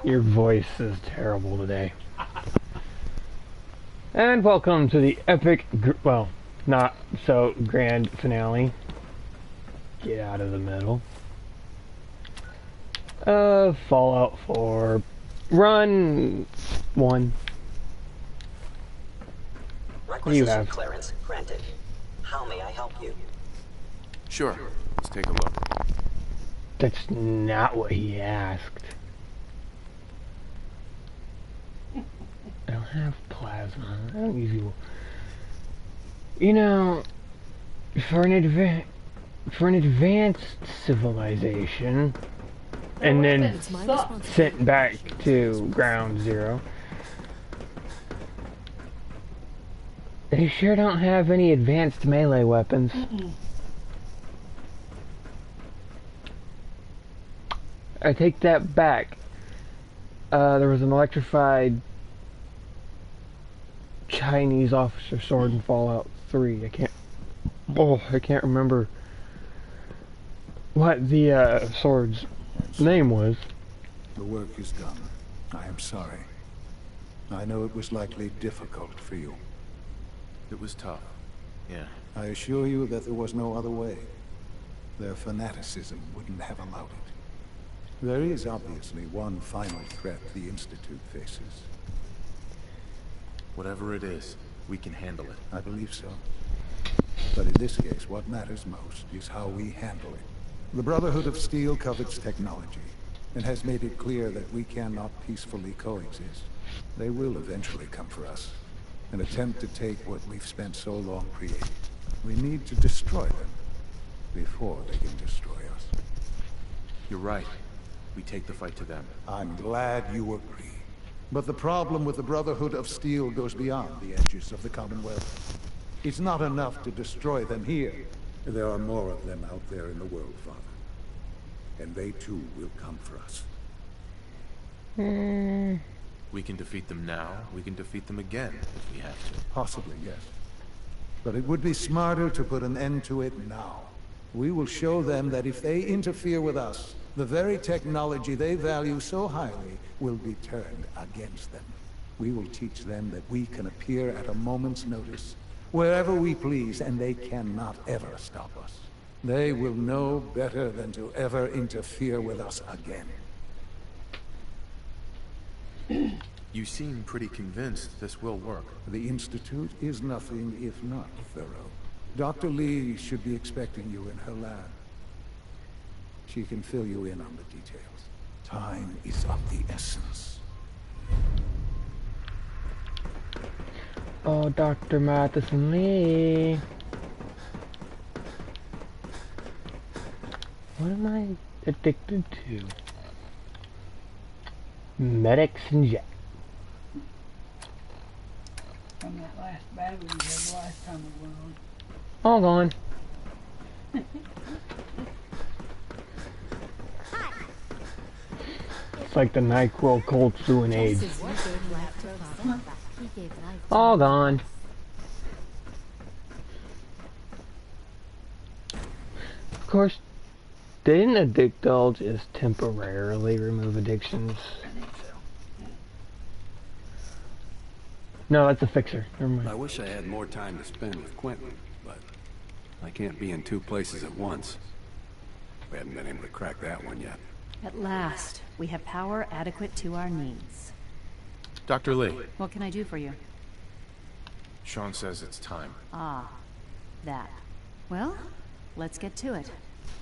Your voice is terrible today. And welcome to the epic, well, not so grand finale. Get out of the middle. Fallout 4. Run 1. Requisition clearance granted. How may I help you? Sure. Let's take a look. That's not what he asked. I don't have plasma. I don't usually. You know, for an advanced civilization, and then sent back to ground zero, they sure don't have any advanced melee weapons. I take that back. There was an electrified Chinese officer sword in Fallout 3. I can't remember what the sword's name was. The work is done. I am sorry. I know it was likely difficult for you. It was tough. Yeah. I assure you that there was no other way. Their fanaticism wouldn't have allowed it. There is obviously one final threat the Institute faces. Whatever it is, we can handle it. I believe so. But in this case, what matters most is how we handle it. The Brotherhood of Steel covets technology, and has made it clear that we cannot peacefully coexist. They will eventually come for us, and attempt to take what we've spent so long creating. We need to destroy them before they can destroy us. You're right. We take the fight to them. I'm glad you agree. But the problem with the Brotherhood of Steel goes beyond the edges of the Commonwealth. It's not enough to destroy them here. There are more of them out there in the world, Father. And they too will come for us. We can defeat them now. We can defeat them again if we have to. Possibly, yes. But it would be smarter to put an end to it now. We will show them that if they interfere with us, the very technology they value so highly will be turned against them. We will teach them that we can appear at a moment's notice, wherever we please, and they cannot ever stop us. They will know better than to ever interfere with us again. You seem pretty convinced this will work. The Institute is nothing if not thorough. Dr. Lee should be expecting you in her lab. She can fill you in on the details. Time is of the essence. Oh, Dr. Matheson Lee. What am I addicted to? Medics and Jack. From that last battle we had the last time we went on. All gone. It's like the NyQuil, cold, flu, and AIDS. All gone. Of course, didn't Addictol just temporarily remove addictions? No, that's a fixer. Never mind. I wish I had more time to spend with Quentin, but I can't be in two places at once. We haven't been able to crack that one yet. At last, we have power adequate to our needs. Dr. Lee. What can I do for you? Sean says it's time. Ah, that. Well, let's get to it.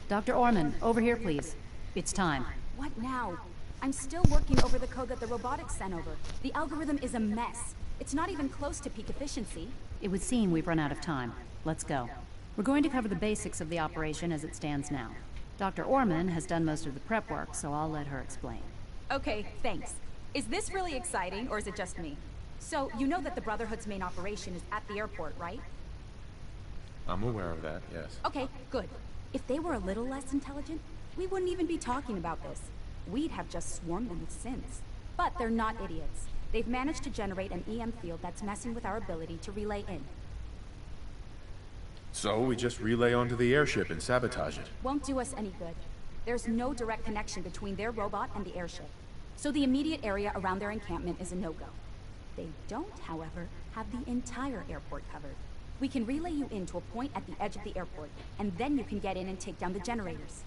Dr. Orman, over here, please. It's time. What now? I'm still working over the code that the robotics sent over. The algorithm is a mess. It's not even close to peak efficiency. It would seem we've run out of time. Let's go. We're going to cover the basics of the operation as it stands now. Dr. Orman has done most of the prep work, so I'll let her explain. Okay, thanks. Is this really exciting, or is it just me? So, you know that the Brotherhood's main operation is at the airport, right? I'm aware of that, yes. Okay, good. If they were a little less intelligent, we wouldn't even be talking about this. We'd have just swarmed them with sins. But they're not idiots. They've managed to generate an EM field that's messing with our ability to relay in. So we just relay onto the airship and sabotage it. Won't do us any good. There's no direct connection between their robot and the airship. so the immediate area around their encampment is a no-go. They don't, however, have the entire airport covered. We can relay you in to a point at the edge of the airport, and then you can get in and take down the generators.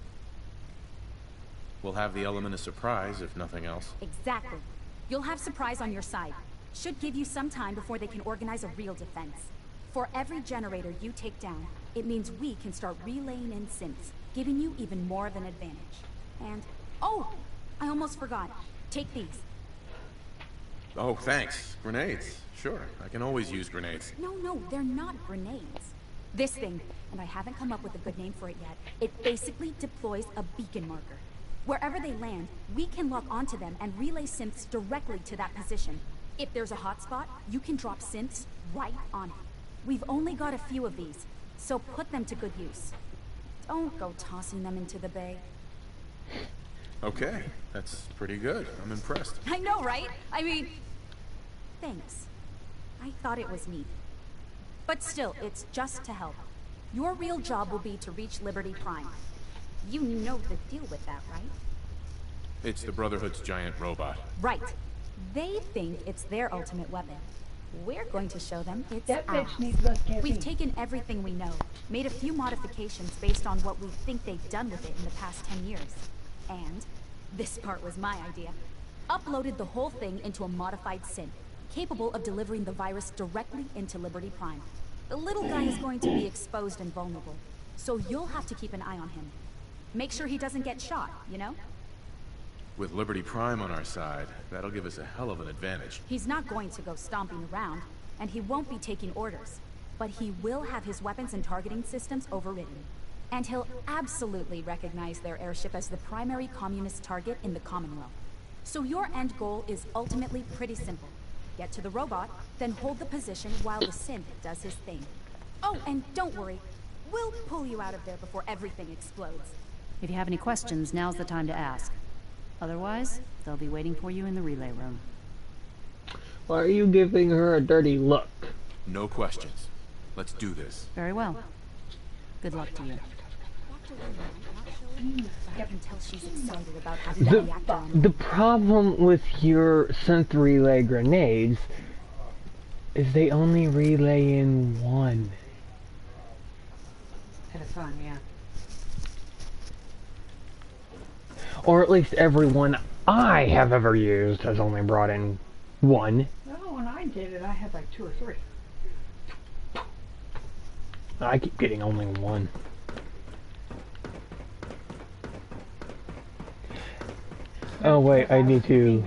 We'll have the element of surprise, if nothing else. Exactly. You'll have surprise on your side. Should give you some time before they can organize a real defense. For every generator you take down, it means we can start relaying in synths, giving you even more of an advantage. And, oh, I almost forgot. Take these. Oh, thanks. Grenades. Sure, I can always use grenades. No, they're not grenades. This thing, and I haven't come up with a good name for it yet, it basically deploys a beacon marker. Wherever they land, we can lock onto them and relay synths directly to that position. If there's a hotspot, you can drop synths right on it. We've only got a few of these, so put them to good use. Don't go tossing them into the bay. Okay, that's pretty good. I'm impressed. I know, right? I mean, thanks. I thought it was neat. But still, it's just to help. Your real job will be to reach Liberty Prime. You know the deal with that, right? It's the Brotherhood's giant robot. Right. They think it's their ultimate weapon. We're going to show them it's That ours. bitch needs less caffeine. We've taken everything we know, made a few modifications based on what we think they've done with it in the past 10 years. And, this part was my idea, uploaded the whole thing into a modified synth, capable of delivering the virus directly into Liberty Prime. The little guy is going to be exposed and vulnerable, so you'll have to keep an eye on him. Make sure he doesn't get shot, you know? With Liberty Prime on our side, that'll give us a hell of an advantage. He's not going to go stomping around, and he won't be taking orders. But he will have his weapons and targeting systems overridden. And he'll absolutely recognize their airship as the primary communist target in the Commonwealth. So your end goal is ultimately pretty simple. Get to the robot, then hold the position while the synth does his thing. Oh, and don't worry. We'll pull you out of there before everything explodes. If you have any questions, now's the time to ask. Otherwise, they'll be waiting for you in the relay room. Why are you giving her a dirty look? No questions. Let's do this. Very well. Good luck to you. I can tell she's excited about having the reactor on. The problem with your synth relay grenades is they only relay in one. At a time, yeah. Or at least everyone I have ever used has only brought in one. Well, when I did it, I had like 2 or 3. I keep getting only one. Oh wait, I need to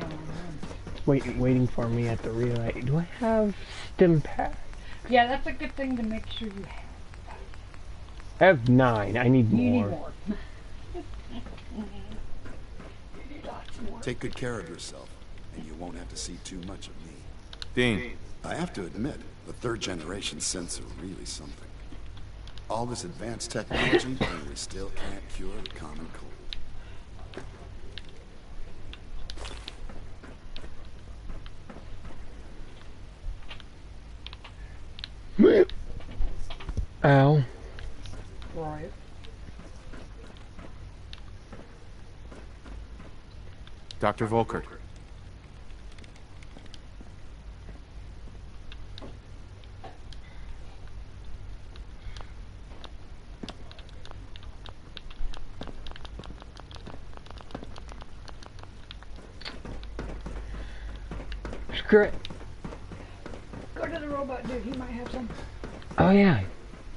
waiting for me at the relay. Do I have stim pad? Yeah, that's a good thing to make sure you have. I have 9. I need more. You need more. Take good care of yourself, and you won't have to see too much of me. Dean. I have to admit, the 3rd generation synths are really something. All this advanced technology, and we still can't cure the common cold. Ow. Right. Dr. Volkert. Screw it. Go to the robot dude, he might have some. Oh yeah.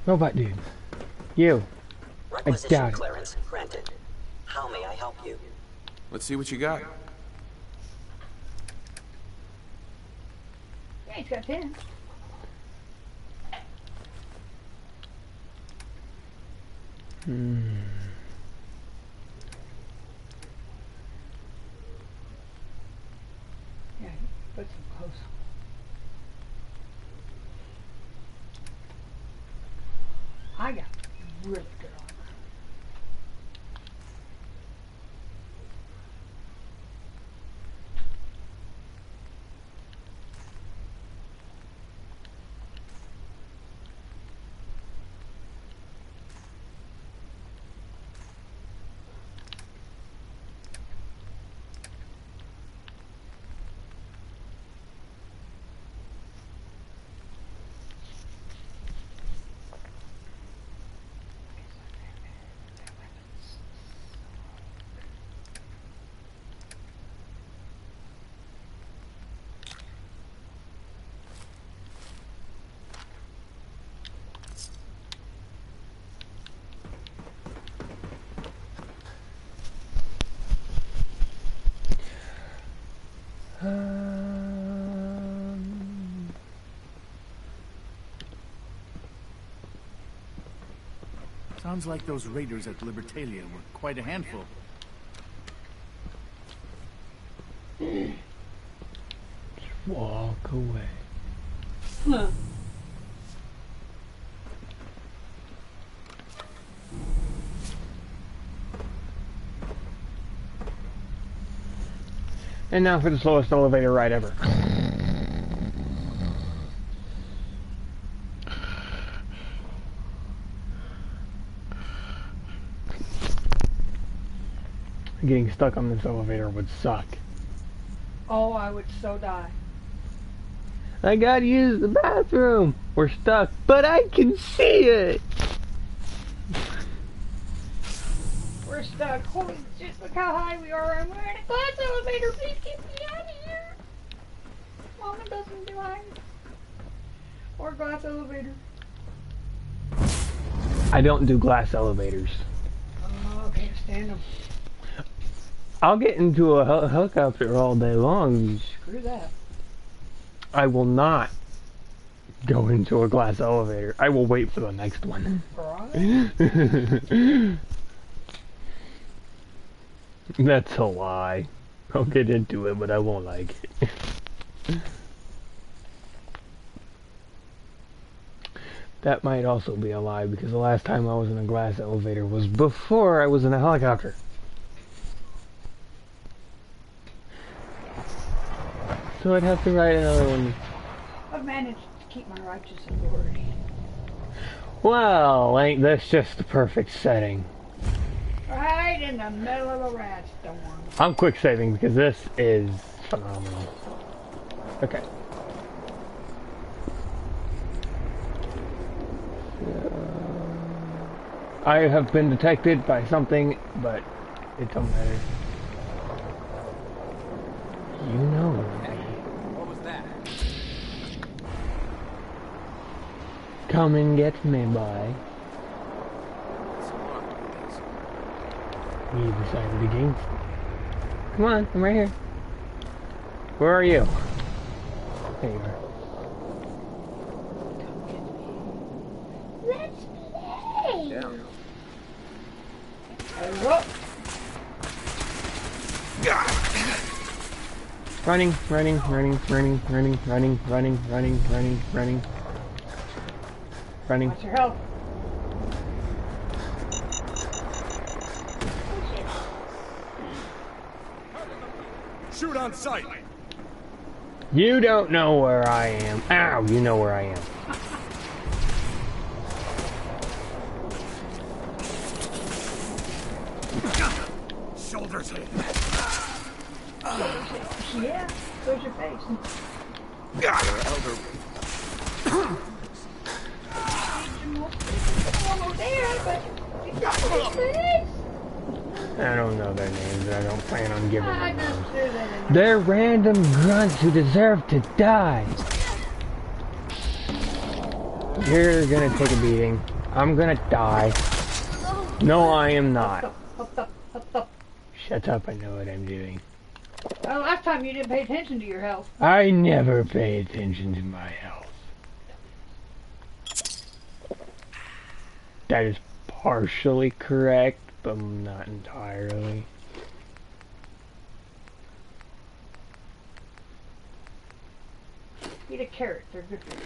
Robot dude. You. Requisition doubt it. clearance granted. How may I help you? Let's see what you got. Yeah, he's got 10. Yeah, he put some close. I got really good armor. Sounds like those raiders at Libertalia were quite a handful. Just walk away. Huh. And now for the slowest elevator ride ever. Getting stuck on this elevator would suck. Oh, I would so die. I gotta use the bathroom. We're stuck, but I can see it. We're stuck. Holy shit, look how high we are. I'm wearing a glass elevator. Please get me out of here. Mama doesn't do iron. Or glass elevator. I don't do glass elevators. Oh, I can't stand them. I'll get into a helicopter all day long. Screw that. I will not go into a glass elevator. I will wait for the next one. Right? That's a lie. I'll get into it, but I won't like it. That might also be a lie, because the last time I was in a glass elevator was before I was in a helicopter. So I'd have to write another one. I've managed to keep my righteous authority. Well, ain't this just the perfect setting? Right in the middle of a rat storm. I'm quick saving because this is phenomenal. Okay. I have been detected by something, but it don't matter. You know me. What was that? Come and get me, boy. You decided against me. Come on, I'm right here. Where are you? There you are. Let's play! Yeah. Running, running, running, running, running, running, running, running, running, running. Running. What's your health? Shoot on sight! You don't know where I am. Ow, you know where I am. Shoulders hit. Yeah, so's your face. Almost there, but you got your face. I don't know their names, and I don't plan on giving I them just names. do that. They're random grunts who deserve to die. You're gonna take a beating. I'm gonna die. No, I am not. Up. Shut up, I know what I'm doing. Well, last time you didn't pay attention to your health. I never pay attention to my health. That is partially correct, but not entirely. Eat a carrot, they're good for you.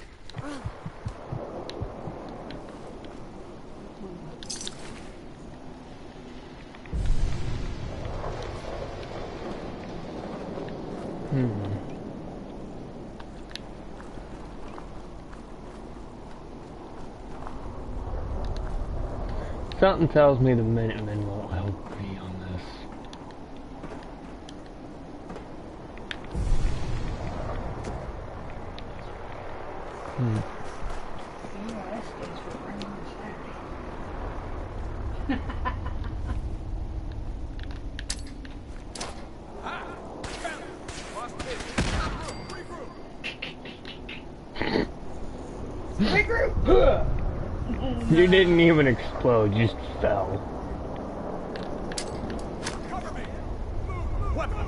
Something tells me the Minutemen won't help me on this. Yeah, that stays for bringing on Saturday. Regroup! You didn't even explode, you just fell. Cover me! Move! Weapon!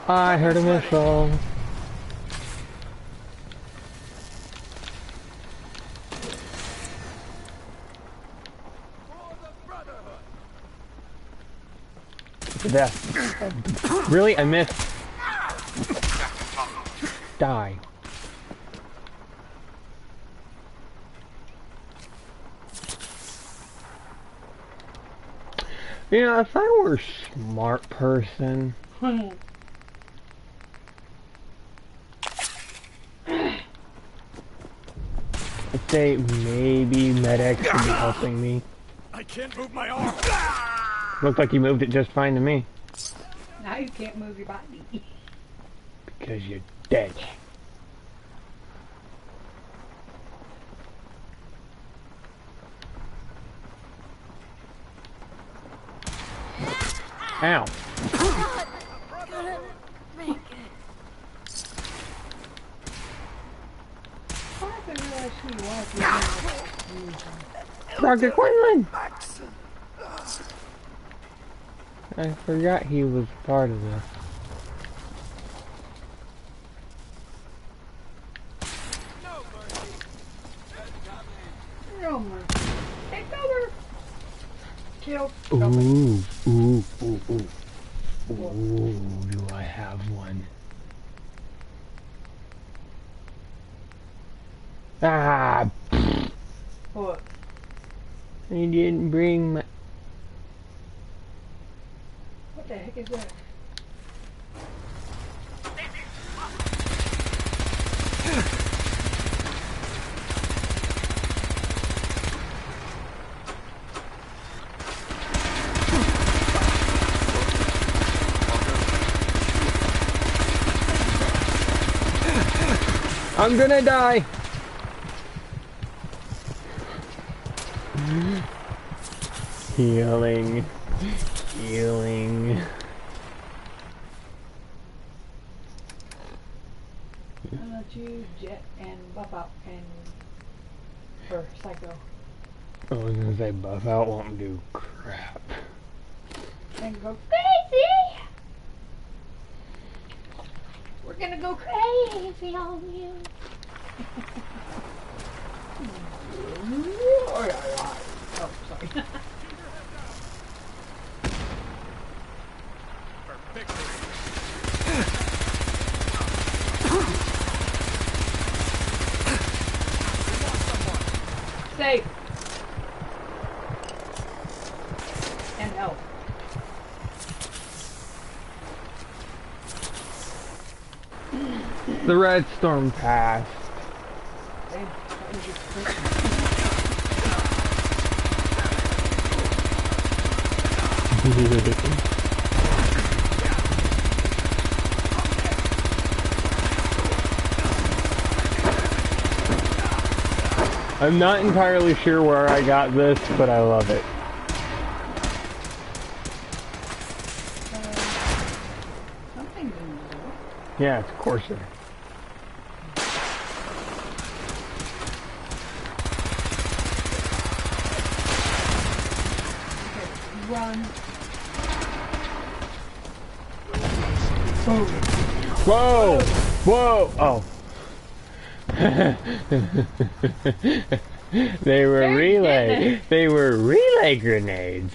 I heard a missile. Death. Really? I missed. Die. You know, if I were a smart person, I'd say maybe medics would be helping me. I can't move my arm. Looked like you moved it just fine to me. Now you can't move your body. Because you're dead. Ow. Dr. Quinlan! I forgot he was part of this. No mercy. Take cover! Kill. Ooh, ooh, ooh, ooh. Ooh, do I have one? Ah! What? He didn't bring my... What the heck is that? I'm gonna die! Healing. Healing. I'll let you jet and buff out and... or psycho. I was gonna say buff out won't do crap. And go crazy! We're gonna go crazy on you. Oh, sorry. Safe. And help. The red storm passed. Damn, that was just I'm not entirely sure where I got this, but I love it. something didn't do it. Yeah, it's Corsair. Run. Whoa! Whoa! Oh. They were relay. They were relay grenades.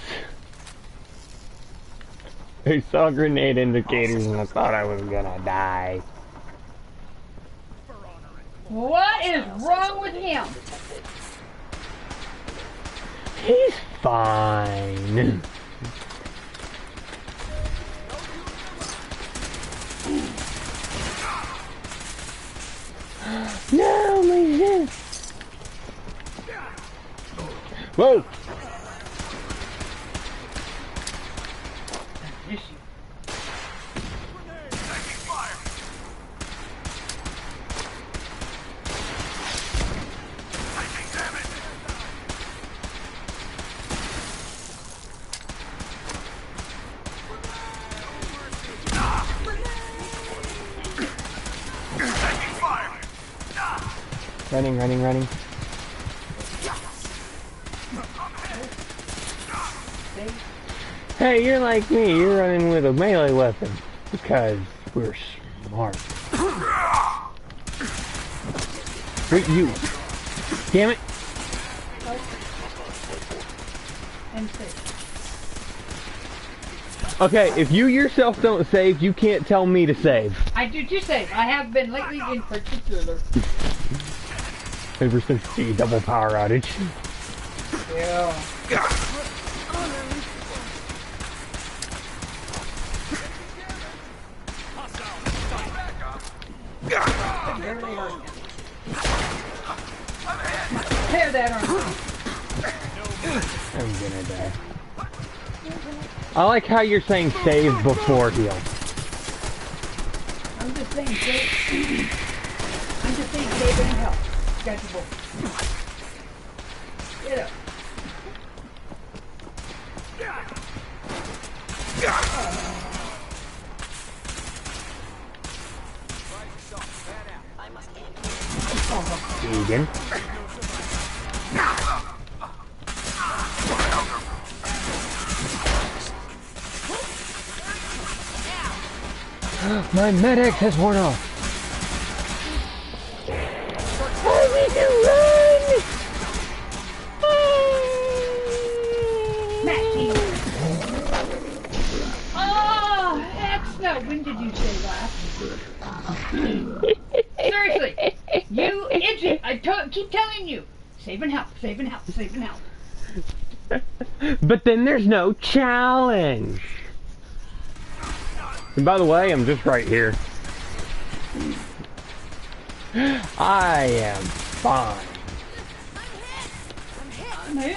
I saw grenade indicators and I thought I was gonna die. What is wrong with him? He's fine. No, my shit. Whoa! Running, running, running. Hey, you're like me. You're running with a melee weapon. Because We're smart. Wait, you. Damn it. And save. Okay, if you yourself don't save, you can't tell me to save. I do too save. I have been lately in particular. Ever since the double power outage. Yeah. Tear that arm. I'm gonna die. I like how you're saying save before heal. I'm just saying save. I'm just saying save and help. Got you both. Get up. I must end. Egan. My medic has worn off. Oh, we can run! Oh, heck no. When did you say that? Seriously. You idiot. I keep telling you. Save and help. Save and help. Save and help. But then there's no challenge. And by the way, I'm just right here. I am fine. I'm hit.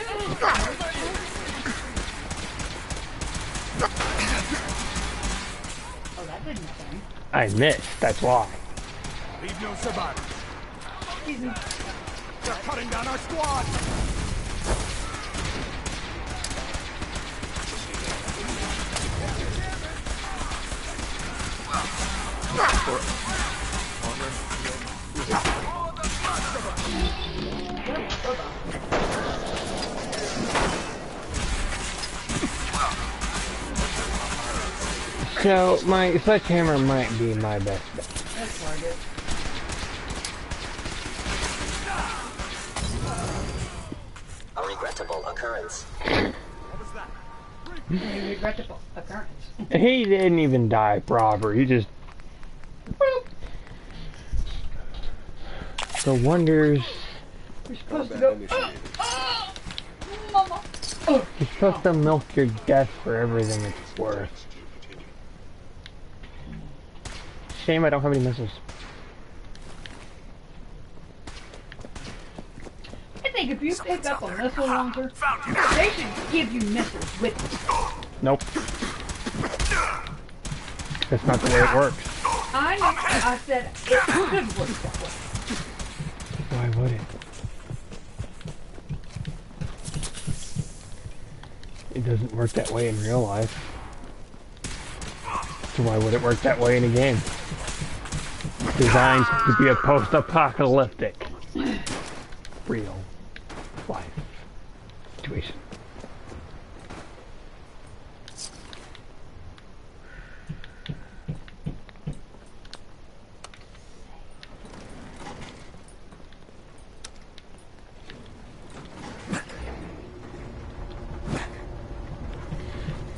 Oh, that did nothing. I missed, that's why. Leave no survivors. Excuse me. They're cutting down our squad. So, my sledgehammer might be my best bet. That's like it. A regrettable occurrence. A regrettable occurrence. He didn't even die proper, he just... The wonders... You're supposed to go... Mama! Oh. You're supposed to milk your death for everything it's worth. Shame I don't have any missiles. I think if you pick up a missile launcher, they should give you missiles with it. Nope. That's not the way it works. I know. I said it could work that way. Why would it? It doesn't work that way in real life. So why would it work that way in a game? Designed to be a post-apocalyptic real life situation.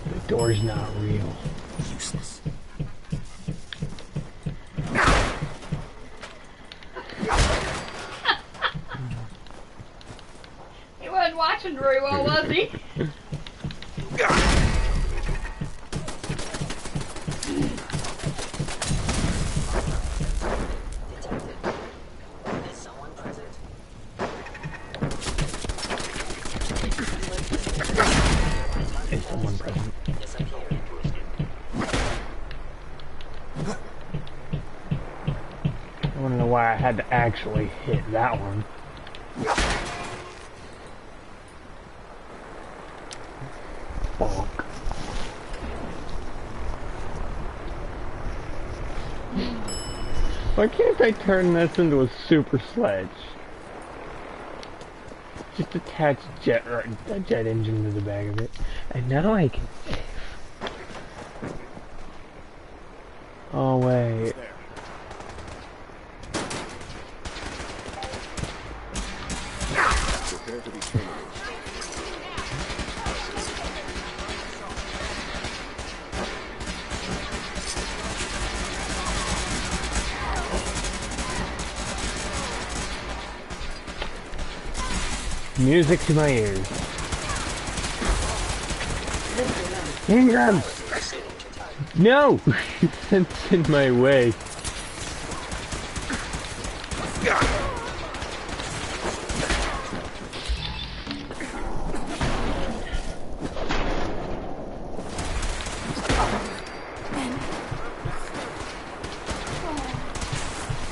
The door's not real. Useless. He wasn't watching very well, was he? Is someone present? Is someone present? Disappeared. I want to know why I had to actually hit that one. Bonk. Why can't I turn this into a super sledge? Just attach a jet engine to the back of it, and now I can save. Oh wait. Prepare to be terminated. Music to my ears. Ingram! No! That's in my way.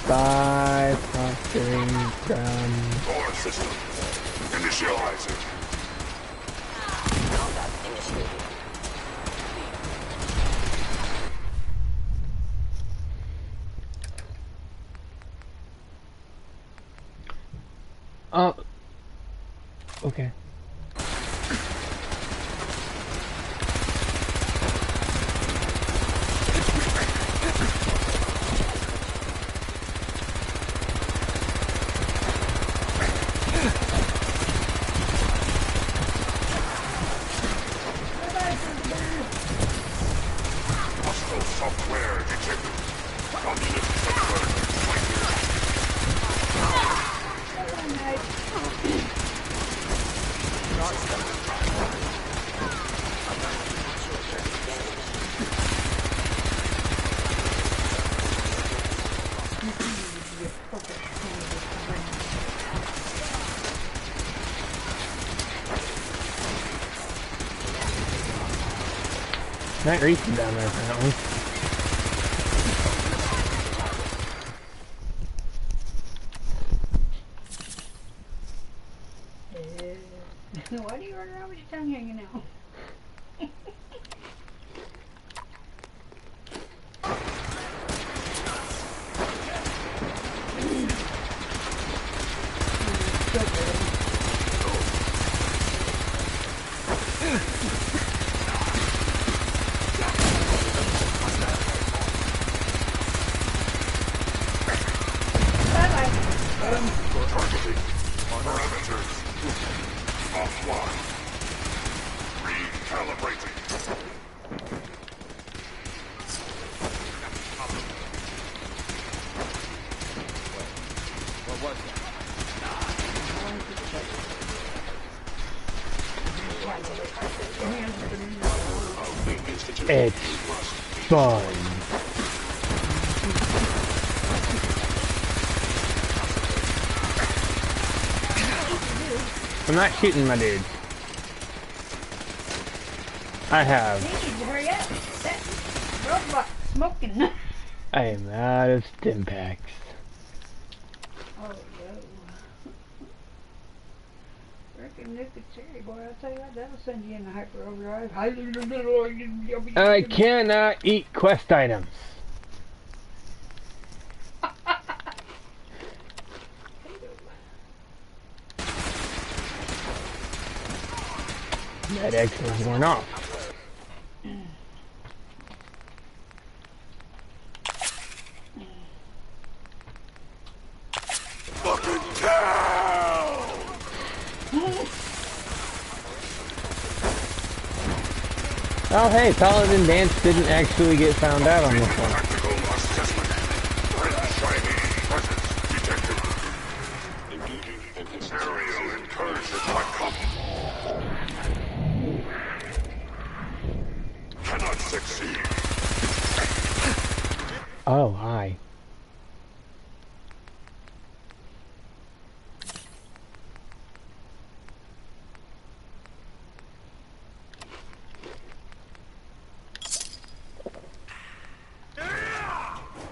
Bye, processing from... Core system. Initializing. Combat initiated. Okay. Hostile software detected. Communist software Not reaching down there apparently. Why do you run around with your tongue hanging out? targeting. Parameters. Offline. Recalibrating. What was that? It's fun. I'm not shooting my dude. I have. Hurry up! That robot smoking. I am out of stim packs. Oh no. Freaking Nuka Cherry boy, I'll tell you what, that'll send you in the hyper overdrive. I cannot eat quest items. That X has worn off. Fucking down! Oh hey, Paladin Dance didn't actually get found out on this one. Tactical assessment. Red shiny presence detected. Engaging aerial incursion backup. Cannot succeed. Oh, hi.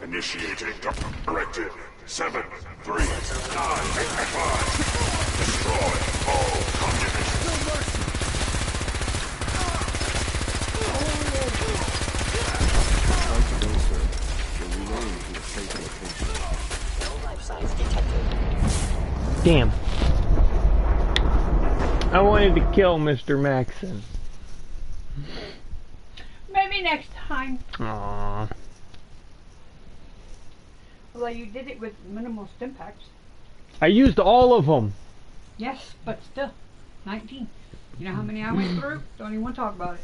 Initiating directive 73985. Destroy all communists. No life signs detected. Damn. I wanted to kill Mr. Maxson. Maybe next time. Aww. Although you did it with minimal stim packs. I used all of them. Yes, but still, 19. You know how many I went through? Don't even want to talk about it.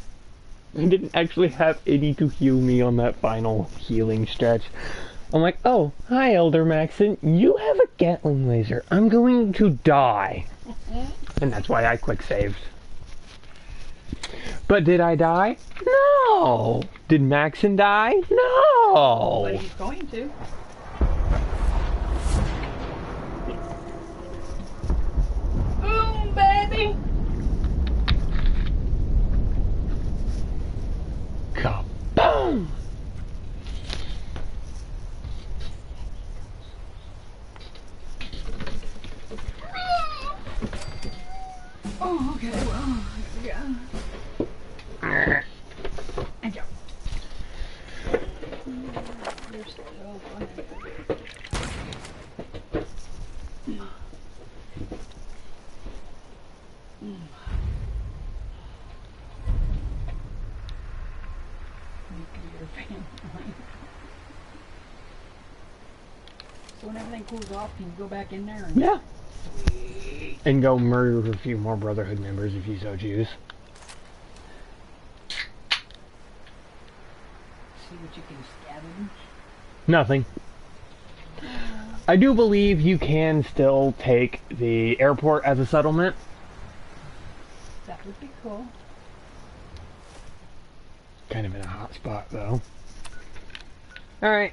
I didn't actually have any to heal me on that final healing stretch. I'm like, oh, hi, Elder Maxon. You have a Gatling laser. I'm going to die. And that's why I quick saved. But did I die? No. Did Maxon die? No. But he's going to. Boom, baby. Kaboom. Oh, okay, well, here we go. And jump. You're so funny. So when everything cools off, can you go back in there? And Yeah. And go murder a few more Brotherhood members if you so choose. see what you can scavenge? Nothing. I do believe you can still take the airport as a settlement. That would be cool. Kind of in a hot spot, though. Alright.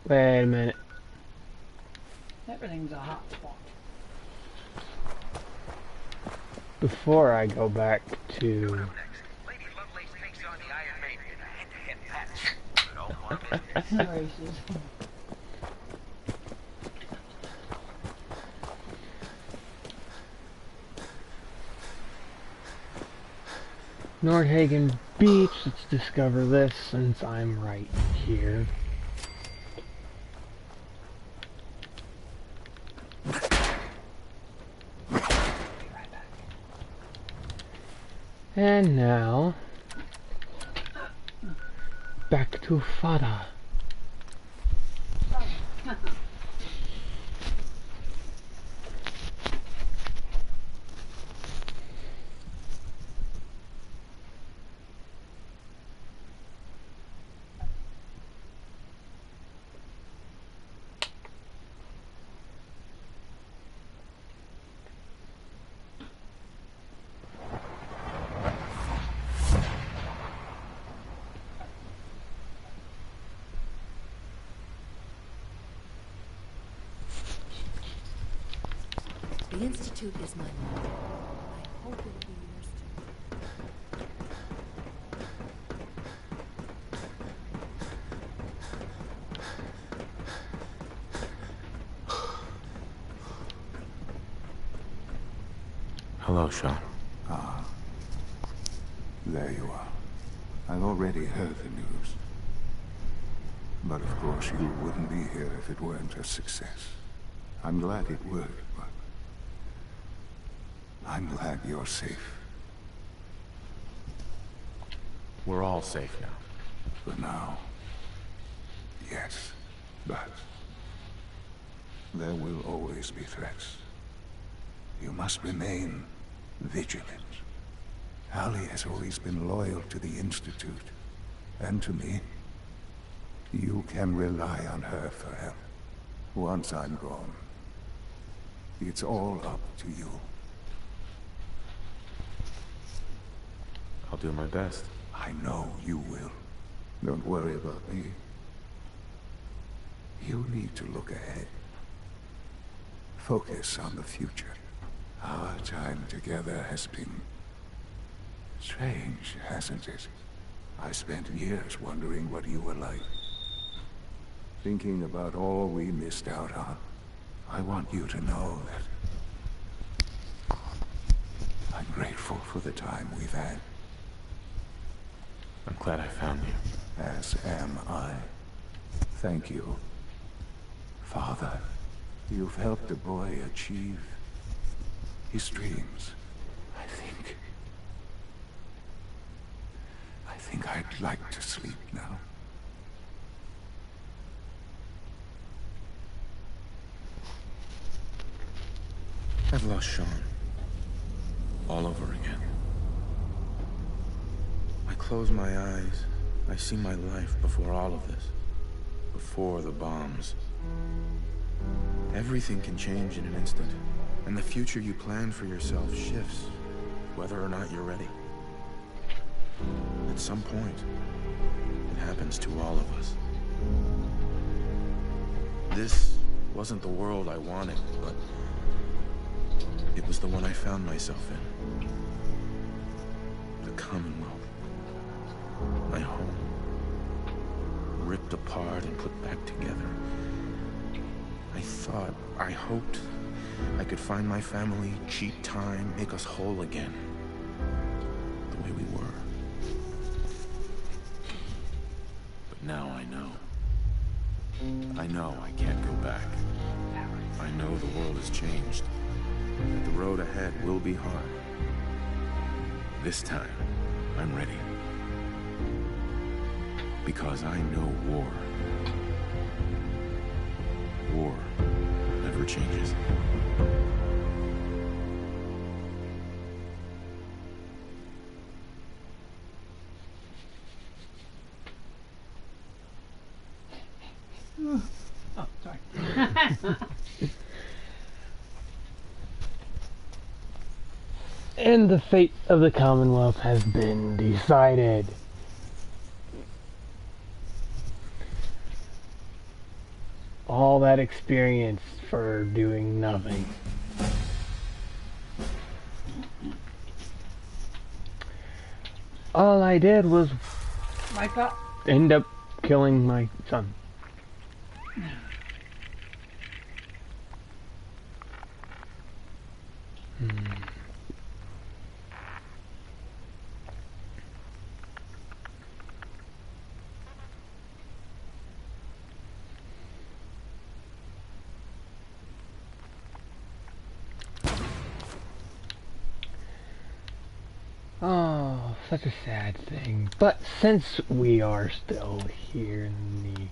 Wait a minute. Everything's a hot spot. Before I go back to... Nordhagen Beach, let's discover this since I'm right here. And now, back to Fada. The Institute is my mother. I hope it'll be yours too. Hello, Sean. Ah. There you are. I've already heard the news. But of course you wouldn't be here if it weren't a success. I'm glad it worked, but... I'm glad you're safe. We're all safe now. For now. Yes, but... there will always be threats. You must remain vigilant. Allie has always been loyal to the Institute, and to me. You can rely on her for help. Once I'm gone, it's all up to you. I'll do my best. I know you will. Don't worry about me. You need to look ahead. Focus on the future. Our time together has been... strange, hasn't it? I spent years wondering what you were like. Thinking about all we missed out on. I want you to know that... I'm grateful for the time we've had. I'm glad I found you. As am I. Thank you. Father, you've helped a boy achieve his dreams. I think I'd like to sleep now. I've lost Sean. All over again. I close my eyes. I see my life before all of this. Before the bombs. Everything can change in an instant. And the future you plan for yourself shifts, whether or not you're ready. At some point, it happens to all of us. This wasn't the world I wanted, but it was the one I found myself in. The Commonwealth. My home. Ripped apart and put back together. I hoped I could find my family, cheat time, make us whole again. The way we were. But now I know. I know I can't go back. I know the world has changed. That the road ahead will be hard. This time, I'm ready. Because I know war. War never changes. Oh, sorry. And the fate of the Commonwealth has been decided. All that experience for doing nothing. All I did was end up killing my son. Oh, such a sad thing. But since we are still here in the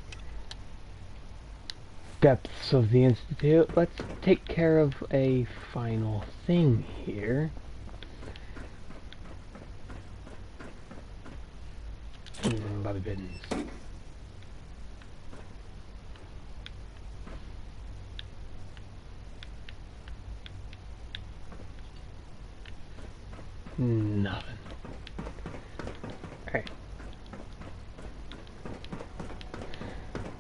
depths of the Institute, let's take care of a final thing here. By the business. Nothing. Alright.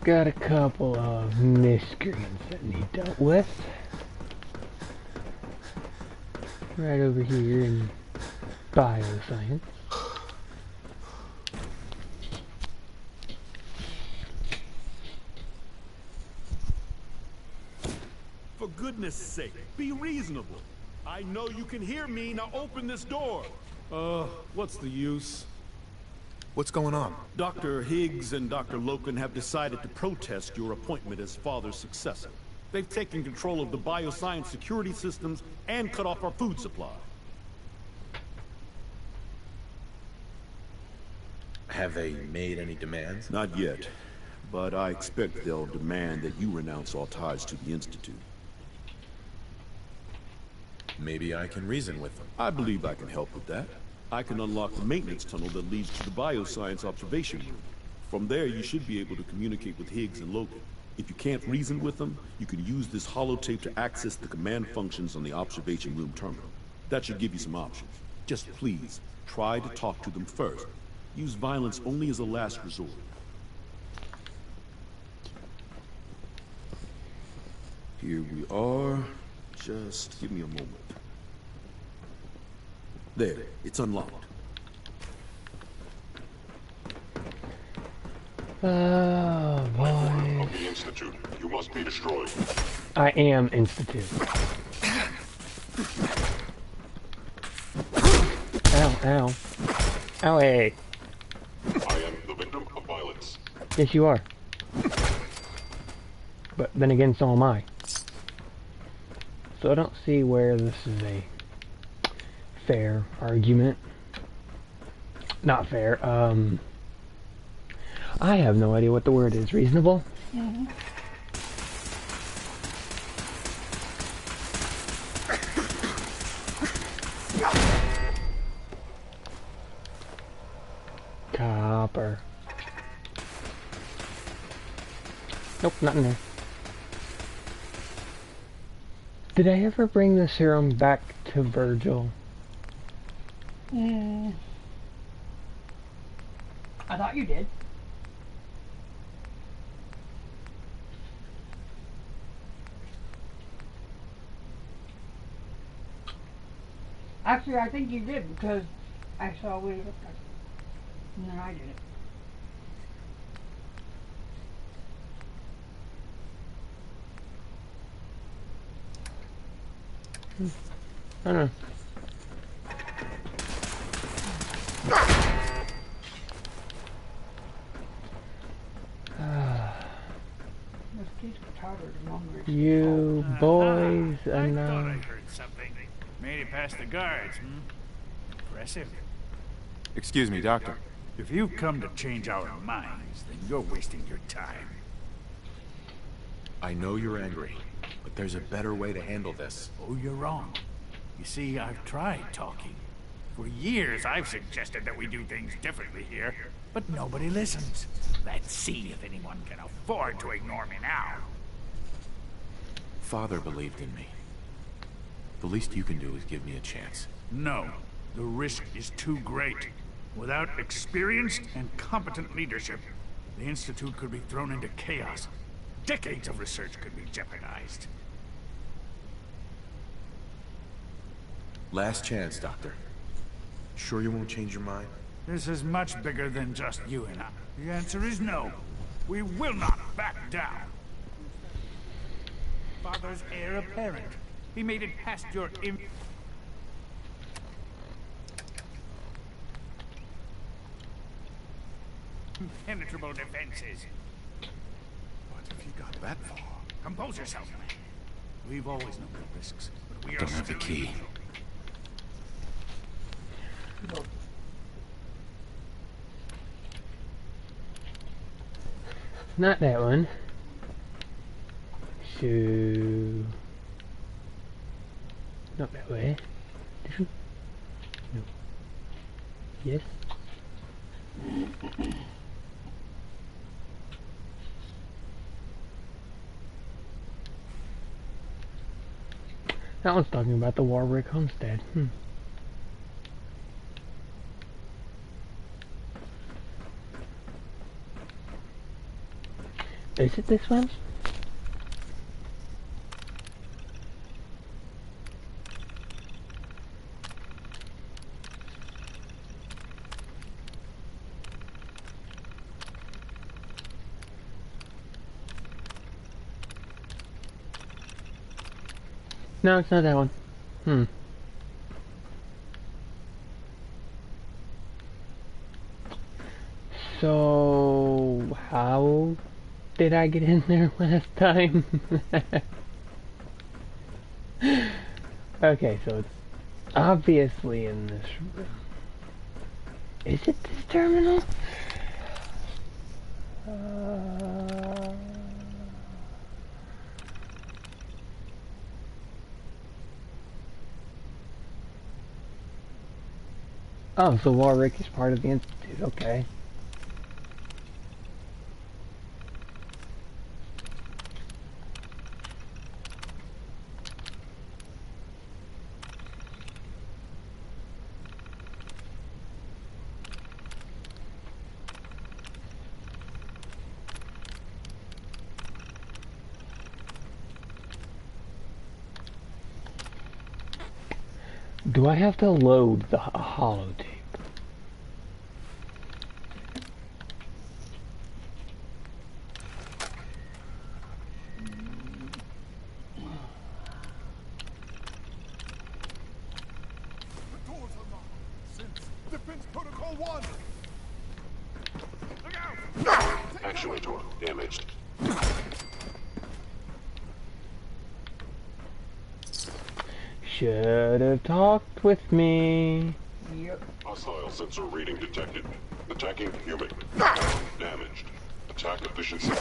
Got a couple of miscreants that need dealt with. Right over here in bioscience. For goodness sake, be reasonable. I know you can hear me, now open this door. What's the use? What's going on? Dr. Higgs and Dr. Loken have decided to protest your appointment as Father's successor. They've taken control of the bioscience security systems and cut off our food supply. Have they made any demands? Not yet, but I expect they'll demand that you renounce all ties to the Institute. Maybe I can reason with them. I believe I can help with that. I can unlock the maintenance tunnel that leads to the bioscience observation room. From there, you should be able to communicate with Higgs and Logan. If you can't reason with them, you can use this holotape to access the command functions on the observation room terminal. That should give you some options. Just please, try to talk to them first. Use violence only as a last resort. Here we are. Just give me a moment. There, it's unlocked. Oh, boy. Of the Institute. You must be destroyed. I am Institute. Ow, ow. Ow, hey. I am the victim of violence. Yes, you are. But then again, so am I. So I don't see where this is a fair argument. Not fair. I have no idea what the word is. Reasonable? Mm-hmm. Copper. Nope, not in there. Did I ever bring the serum back to Virgil? I thought you did. Actually, I think you did because I saw what it looked like. And then I did it. I don't know. Those kids were tired and hungry. You boys I thought I enough. heard something. Made it past the guards, Impressive. Excuse me, Doctor. If you've come to change our minds, then you're wasting your time. I know you're angry, but there's a better way to handle this. Oh, you're wrong. You see, I've tried talking. For years, I've suggested that we do things differently here, but nobody listens. Let's see if anyone can afford to ignore me now. Father believed in me. The least you can do is give me a chance. No, the risk is too great. Without experienced and competent leadership, the Institute could be thrown into chaos. Decades of research could be jeopardized. Last chance, Doctor. Sure you won't change your mind? This is much bigger than just you and I. The answer is no. We will not back down. Father's heir apparent. He made it past your impenetrable defenses. What if he got that far? Compose yourself, man. We've always known the risks, but we are Don't have the still key. Not that one. So... Not that way. Different? No. Yes? That one's talking about the Warwick Homestead. Is it this one? No, it's not that one. So, how did I get in there last time? Okay, so it's obviously in this room. Is it this terminal? Oh, so Warwick is part of the Institute, okay. Do I have to load the holotape? Defense Protocol 1! Look out! Actuator damaged. Should have talked with me. Yep. Hostile sensor reading detected. Attacking human. Damaged. Attack efficiency.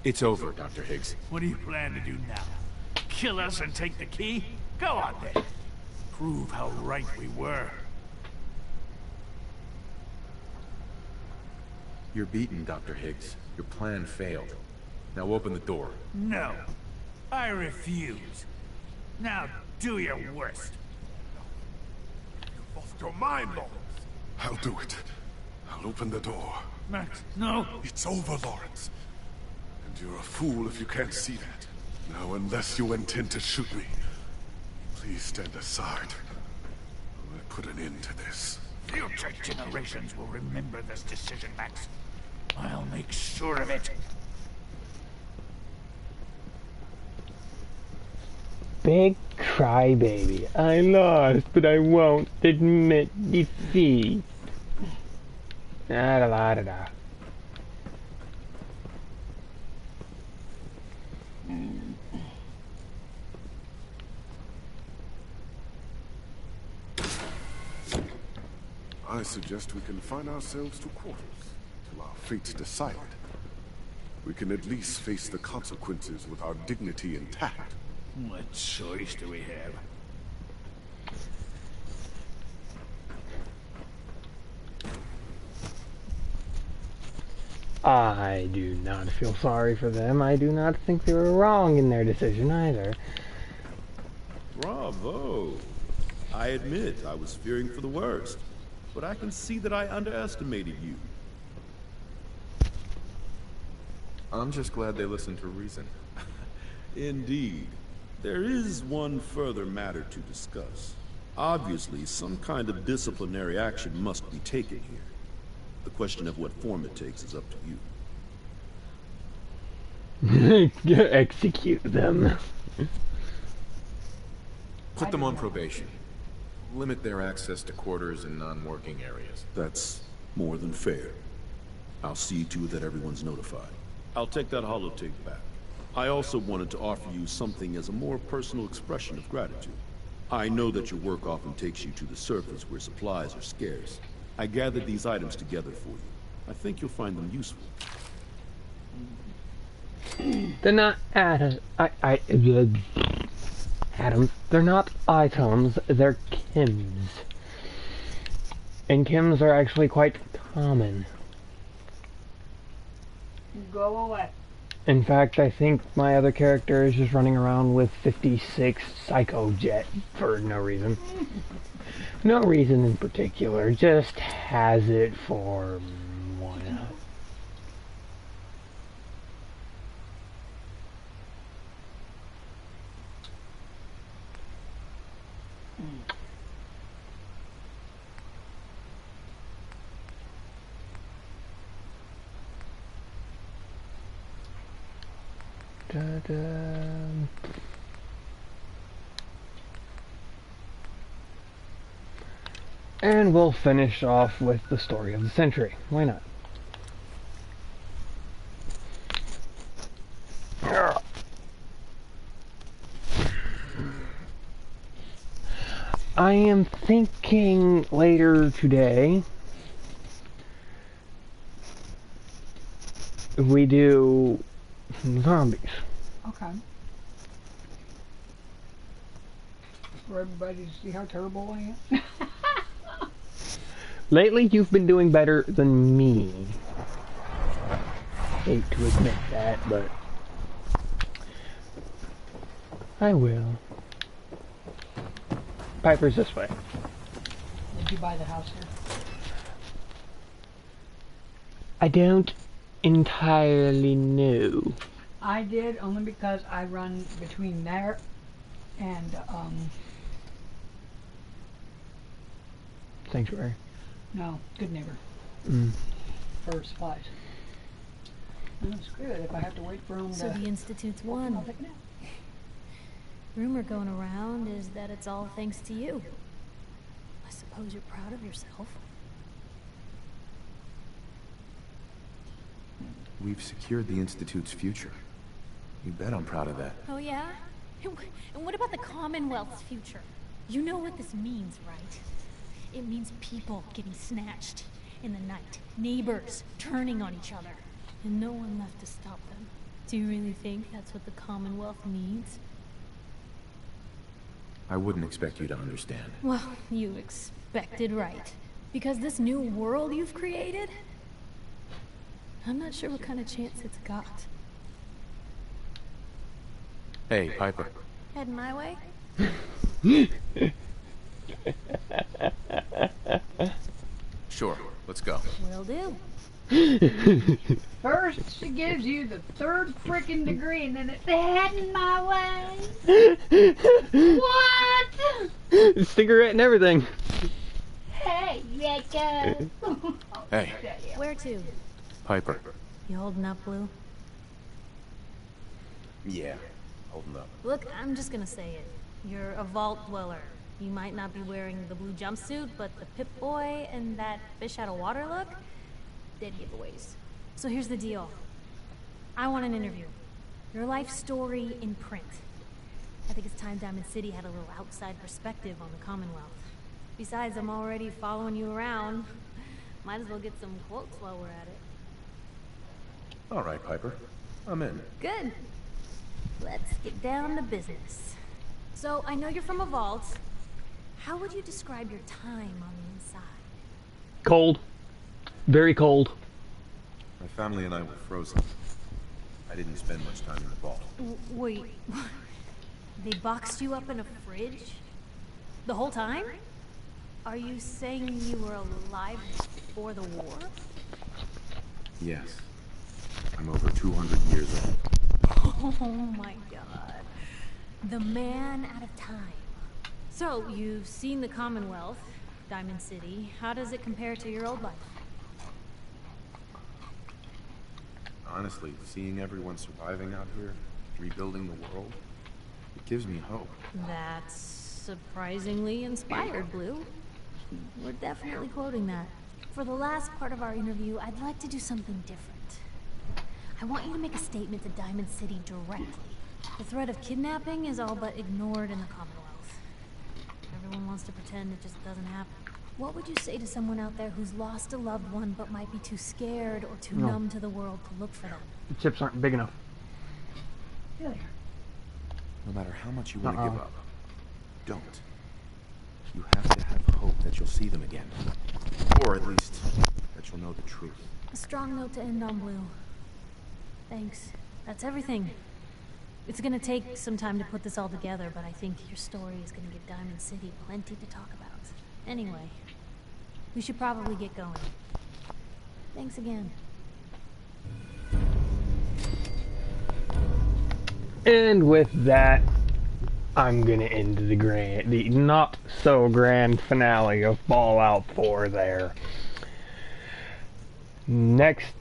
It's over, Dr. Higgs. What do you plan to do now? Kill us and take the key? Go on then. Prove how right we were. You're beaten, Dr. Higgs. Your plan failed. Now open the door. No. I refuse. Now do your worst. You've lost your mind, Lawrence. I'll do it. I'll open the door. Max, no. It's over, Lawrence. And you're a fool if you can't see that. Now, unless you intend to shoot me, please stand aside. I put an end to this. Future generations will remember this decision, Max. I'll make sure of it. Big crybaby. I lost, but I won't admit defeat. Da da da da da. I suggest we confine ourselves to quarters till our fate's decided. We can at least face the consequences with our dignity intact. What choice do we have? I do not feel sorry for them. I do not think they were wrong in their decision either. Bravo. I admit I was fearing for the worst, but I can see that I underestimated you. I'm just glad they listened to reason. Indeed. There is one further matter to discuss. Obviously, some kind of disciplinary action must be taken here. The question of what form it takes is up to you. Execute them. Put them on probation. Limit their access to quarters and non-working areas. That's more than fair. I'll see to it that everyone's notified. I'll take that holotape back. I also wanted to offer you something as a more personal expression of gratitude. I know that your work often takes you to the surface where supplies are scarce. I gathered these items together for you. I think you'll find them useful. They're not atoms. Atoms. They're not items. They're chems. And chems are actually quite common. Go away. In fact, I think my other character is just running around with 56 Psychojet for no reason. No reason in particular, just has it for why not. And we'll finish off with the story of the century. Why not? I am thinking later today we do zombies. Okay. For everybody to see how terrible I am. Lately, you've been doing better than me. Hate to admit that, but I will. Piper's this way. Did you buy the house here? I don't entirely know. I did, only because I run between there and, Sanctuary. no, Good Neighbor. For supplies. No, screw it, if I have to wait for them So to... the Institute's I'll won. take it out. Rumor going around is that it's all thanks to you. I suppose you're proud of yourself. We've secured the Institute's future. You bet I'm proud of that. Oh yeah? And what about the Commonwealth's future? You know what this means, right? It means people getting snatched in the night. Neighbors turning on each other. And no one left to stop them. Do you really think that's what the Commonwealth needs? I wouldn't expect you to understand. Well, you expected right. Because this new world you've created, I'm not sure what kind of chance it's got. Hey, Piper. Heading my way? Sure, let's go. Will do. First, she gives you the 3rd frickin' degree, and then it's heading my way. What? Cigarette and everything. Hey, Rekka. Hey. Where to? Piper. You holding up, Blue? Yeah, holding up. Look, I'm just gonna say it. You're a vault dweller. You might not be wearing the blue jumpsuit, but the Pip-Boy and that fish out of water look? Dead giveaways. So here's the deal. I want an interview. Your life story in print. I think it's time Diamond City had a little outside perspective on the Commonwealth. Besides, I'm already following you around. Might as well get some quotes while we're at it. All right, Piper. I'm in. Good. Let's get down to business. So, I know you're from a vault. How would you describe your time on the inside? Cold. Very cold. My family and I were frozen. I didn't spend much time in the vault. Wait. They boxed you up in a fridge? The whole time? Are you saying you were alive before the war? Yes. I'm over 200 years old. Oh my god. The man out of time. So, you've seen the Commonwealth, Diamond City. How does it compare to your old life? Honestly, seeing everyone surviving out here, rebuilding the world, it gives me hope. That's surprisingly inspired, Blue. We're definitely quoting that. For the last part of our interview, I'd like to do something different. I want you to make a statement to Diamond City directly. The threat of kidnapping is all but ignored in the Commonwealth. Everyone wants to pretend it just doesn't happen. What would you say to someone out there who's lost a loved one but might be too scared or too numb to the world to look for them? The chips aren't big enough. Failure. No matter how much you want to give up, don't. You have to have hope that you'll see them again. Or at least, that you'll know the truth. A strong note to end on, Blue. Thanks. That's everything. It's gonna take some time to put this all together, but I think your story is gonna give Diamond City plenty to talk about. Anyway, we should probably get going. Thanks again. And with that, I'm gonna end the not so grand finale of Fallout 4 there. Next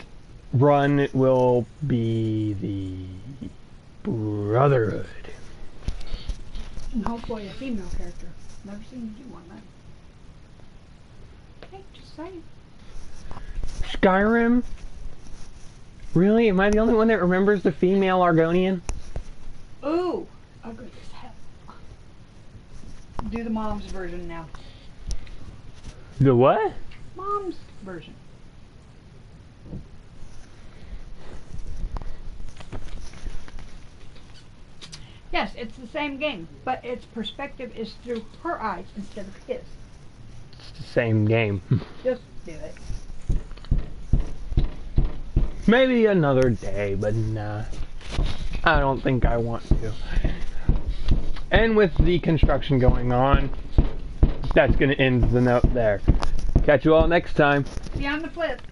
run will be the Brotherhood. And hopefully a female character. Never seen you do one, man. Hey, just saying. Skyrim? Really? Am I the only one that remembers the female Argonian? Ooh! Oh, good as hell. Do the mom's version now. The what? Mom's version. Yes, it's the same game, but its perspective is through her eyes instead of his. It's the same game. Just do it. Maybe another day, but nah. I don't think I want to. And with the construction going on, that's going to end the note there. Catch you all next time. See you on the flip.